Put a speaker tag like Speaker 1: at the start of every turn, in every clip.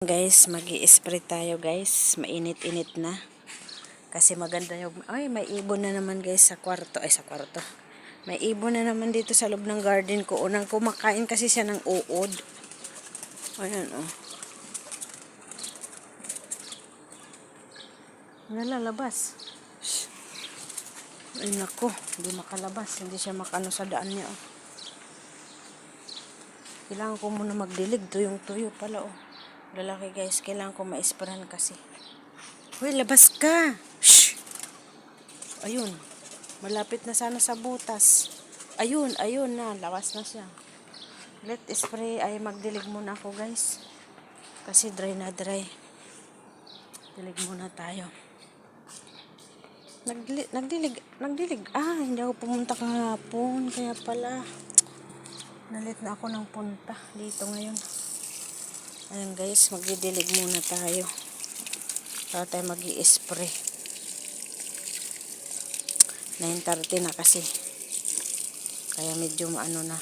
Speaker 1: Guys, magi-spray tayo guys. Mainit-init na. Kasi maganda yung... Ay, may ibon na naman guys sa kwarto. Ay, sa kwarto. May ibon na naman dito sa loob ng garden ko. Unang kumakain kasi siya ng uod. Ayan, oh. Nalalabas. Ay, nako. Hindi makalabas. Hindi siya makano sa daan niya, oh. Kailangan ko muna magdilig. Tuyong-tuyo pala, oh. Lalaki guys, kailangan ko ma-sprayan kasi. Hoy, labas ka! Shh! Ayun. Malapit na sana sa butas. Ayun na. Lawas na siya. Let spray. Ay, magdilig muna ako guys. Kasi dry na dry. Dilig muna tayo. Nagdilig. Ah, hindi ako pumunta kahapon. Kaya pala. Nalit na ako ng punta dito ngayon. Ayan guys, magdidilig muna tayo. Para tayo mag-i-spray. 9:30 na kasi. Kaya medyo maano na.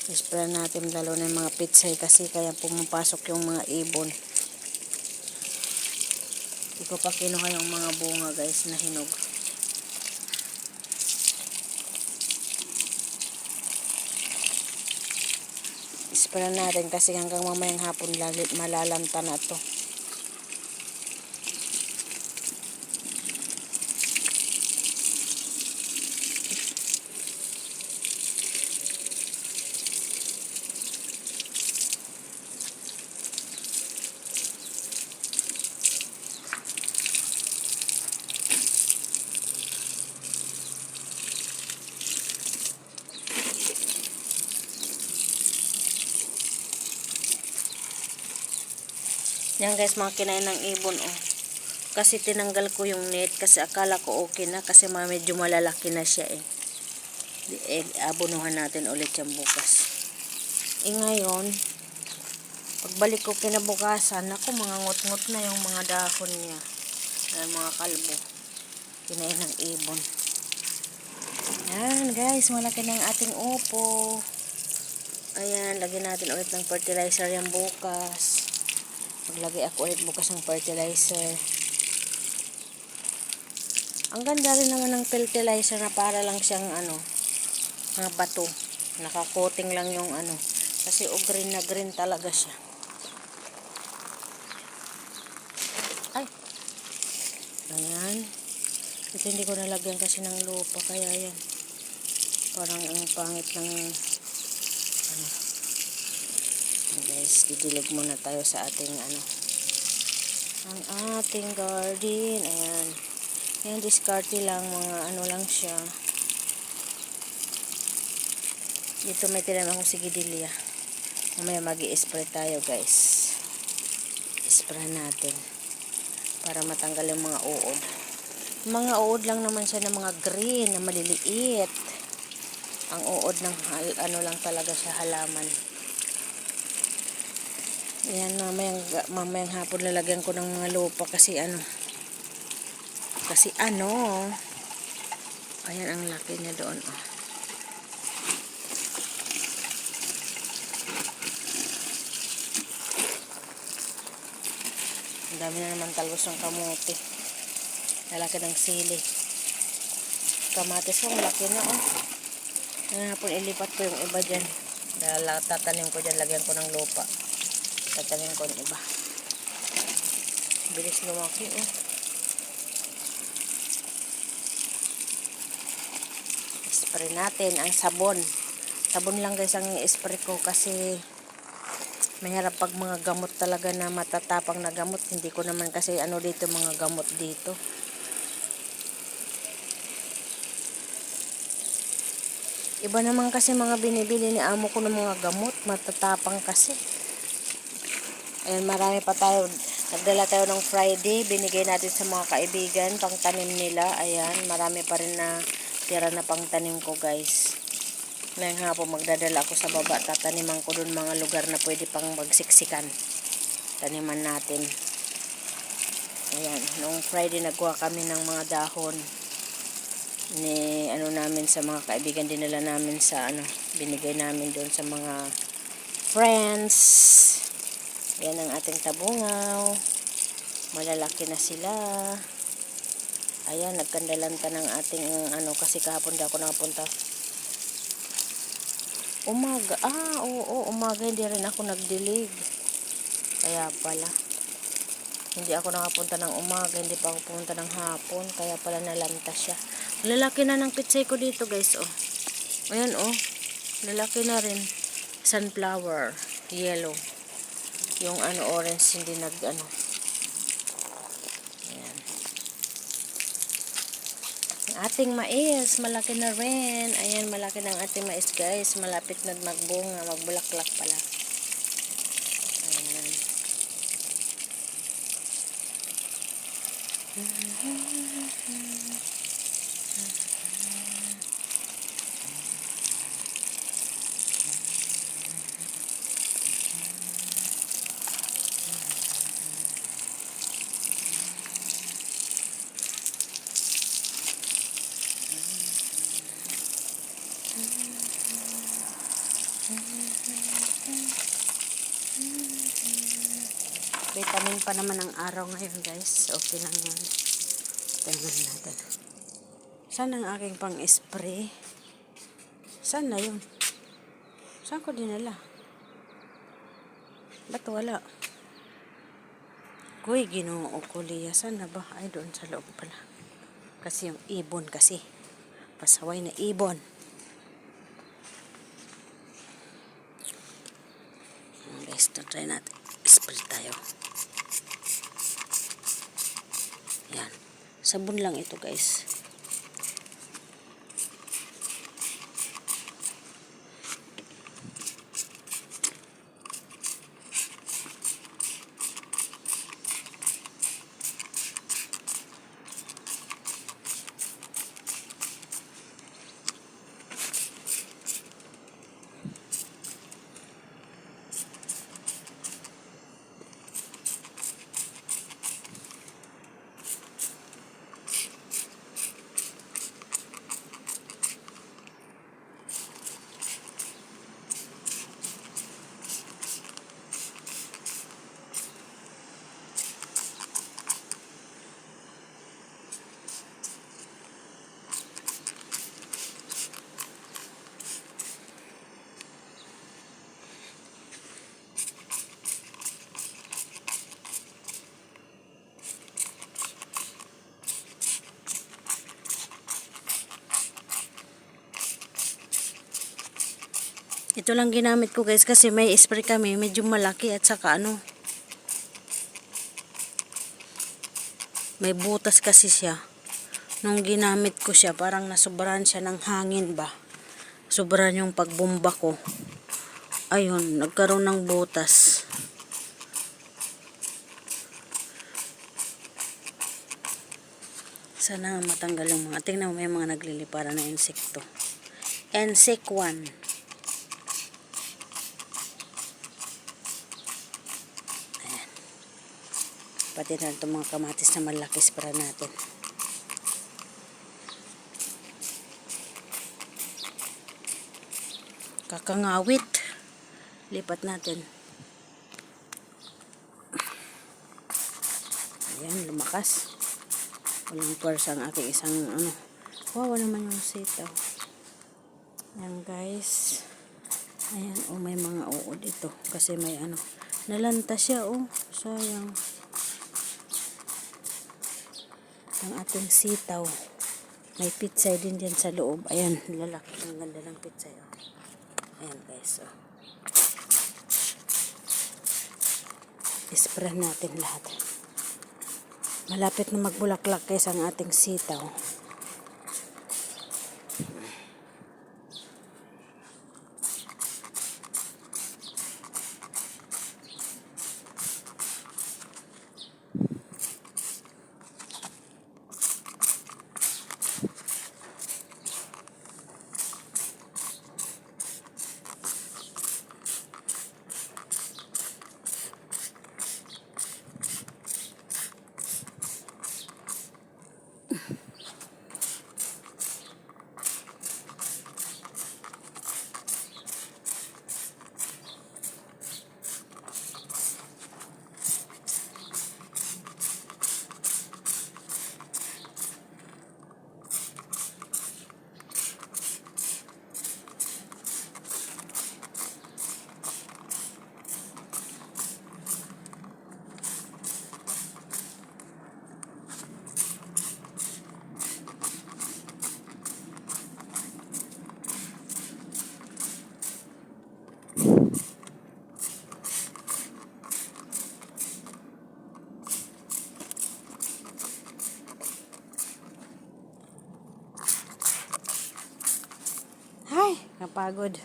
Speaker 1: I-spray natin lalo na yung mga pitsay kasi kaya pumapasok yung mga ibon. Hindi ko pa kinuha yung mga bunga guys na hinog. I-spray natin kasi hanggang mamayang hapon malalanta na to. Yan guys, mga kinain ng ibon, oh. Kasi tinanggal ko yung net kasi akala ko okay na kasi medyo malalaki na siya, eh. Abunuhan natin ulit yung bukas. Ngayon, pagbalik ko kinabukasan, ako mga ngut-ngut na yung mga dahon niya. Yan, mga kalbo. Kinain ng ibon. Yan guys, malaki ng ating upo. Ayan, lagyan natin ulit ng fertilizer yan bukas. Maglagay ako ulit bukas ng fertilizer. Ang ganda rin naman ng fertilizer na para lang siyang mga bato. Nakakoting lang yung kasi green na green talaga siya. Ay. Ayan. Ito hindi ko nalagyan kasi ng lupa kaya yan. Parang ang pangit ng guys, didilig muna tayo sa ating ang ating garden. Ayan. Yan, diskarte lang, mga lang siya. Dito may tinanong akong sigidilya. Mamaya mag-i-spray tayo guys. Spray natin para matanggal yung mga uod. Mga uod lang naman siya ng mga green na maliliit. Ang uod ng lang talaga siya, halaman. Yan, mamayang hapon lalagyan ko ng mga lupa kasi ayan ang laki niya doon, oh. Ang dami na naman talbos ng kamote. Lalaki ng sili. Kamatis ko, ang laki na, oh. Ngayon hapon ilipat ko yung iba dyan. Tatanim ko dyan, lagyan ko ng lupa. Tatanim ko yung iba. Bilis lumaki, oh. Spray natin ang sabon. Sabon lang guys ang i-spray ko kasi mahirap pag mga gamot talaga na matatapang na gamot. Hindi ko naman kasi dito mga gamot dito. Iba naman kasi mga binibili ni amo ko ng mga gamot. Matatapang kasi. Ayan, marami pa tayo. Nagdala tayo ng Friday. Binigay natin sa mga kaibigan. Pang tanim nila. Ayan, marami pa rin na tira na pang tanim ko guys. Ngayong hapon magdadala ako sa baba. Tataniman ko dun mga lugar na pwede pang magsiksikan. Taniman natin. Ayan, noong Friday nagkuha kami ng mga dahon. Namin sa mga kaibigan, dinala namin sa binigay namin doon sa mga friends. Yan ang ating tabungaw. Malalaki na sila. Ayan, nagkandalanta ng ating kasi kahapon di ako nakapunta. Umaga. Oo, umaga hindi rin ako nagdilig. Kaya pala. Hindi ako nakapunta ng umaga, hindi pa ako pumunta ng hapon. Kaya pala nalanta siya. Lalaki na ng pitsay ko dito guys, oh. Ayan, oh. Lalaki na rin. Sunflower. Yellow. Yung orange, hindi Ayan. Ating mais, malaki na rin. Ayan, malaki na ang ating mais guys. Malapit na magbunga, magbulaklak pala. Ayan. Vitamin pa naman ang araw ngayon guys. Okay lang yan. Tingnan natin. Saan ang aking pang-spray? Saan na yun? Saan ko dinala? Ba't wala? Kuy, Ginoo ko Liya. Saan na ba? Ay, doon sa loob pala. Kasi yung ibon kasi. Pasaway na ibon. Guys, try natin. Spray tayo. Yan. Sabon lang ito guys. Ito lang ginamit ko guys kasi may spray kami, medyo malaki at saka may butas kasi siya. Nung ginamit ko siya, parang nasobrahan siya ng hangin ba. Sobrahan yung pagbomba ko. Ayun, nagkaroon ng butas. Sana matanggal yung mga, tingnan mo may mga nagliliparan na insekto. Insect 1. Pati na itong mga kamatis na malaki para natin. Kakangawit. Lipat natin. Ayan, lumakas. Walang pwersa ang aking isang Wow, naman yung sitaw. Ayan guys. Ayan, may mga uod ito. Kasi may nalanta siya, sayang. Ang ating sitaw. May pitsay din dyan sa loob. Ayan, lalaki. Ang ganda ng pitsay. Ayan guys. Ispray natin lahat. Malapit na magbulaklak guys ang ating sitaw. Kapagod.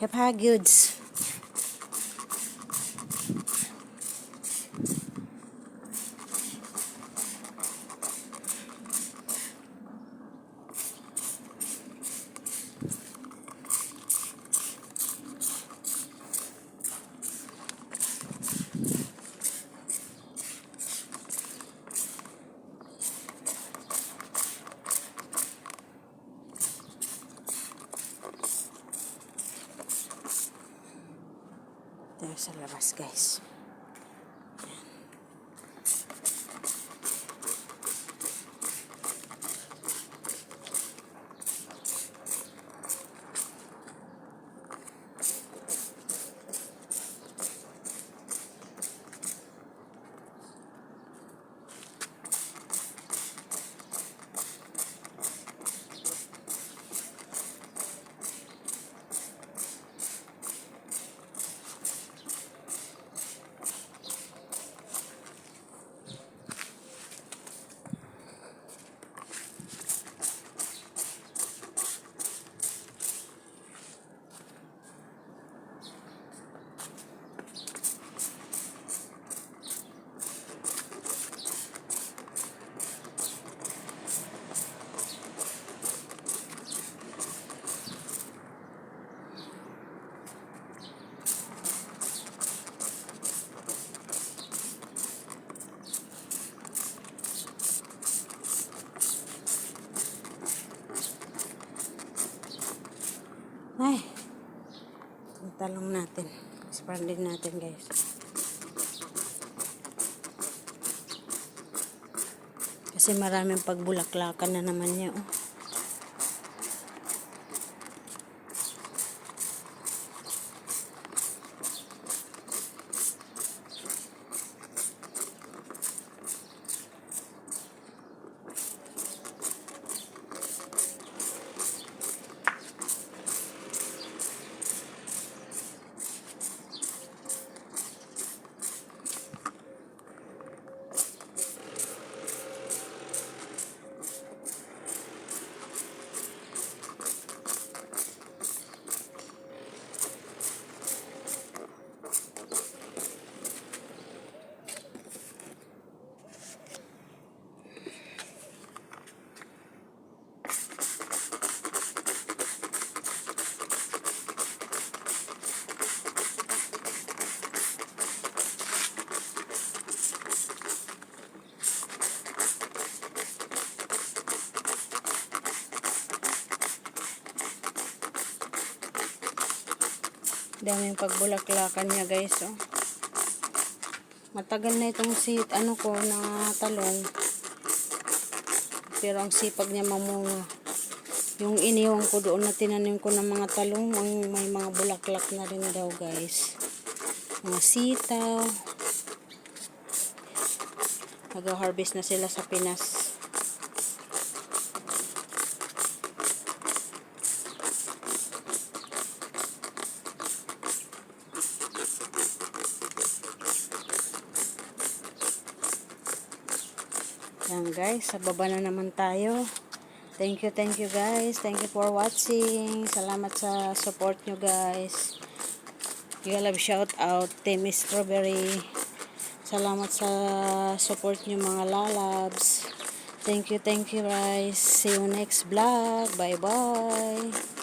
Speaker 1: Kapagods. Tayo sa labas, guys. Ay, ang talong natin. Spreading natin, guys. Kasi maraming pagbulaklakan na naman niya, oh. Daming pagbulaklakan niya, guys, oh. Matagal na itong ko na talong. Pero ang sipag niya mamunga. Yung iniwang ko doon na tinanim ko ng mga talong, may mga bulaklak na rin daw, guys. Mga sitaw. Nag-harvest na sila sa Pinas. Yan, guys, sa baba na naman tayo. Thank you guys. Thank you for watching. Salamat sa support nyo, guys. You love shout out Team Strawberry. Salamat sa support nyo, mga lalabs. Thank you guys. See you next vlog. Bye bye.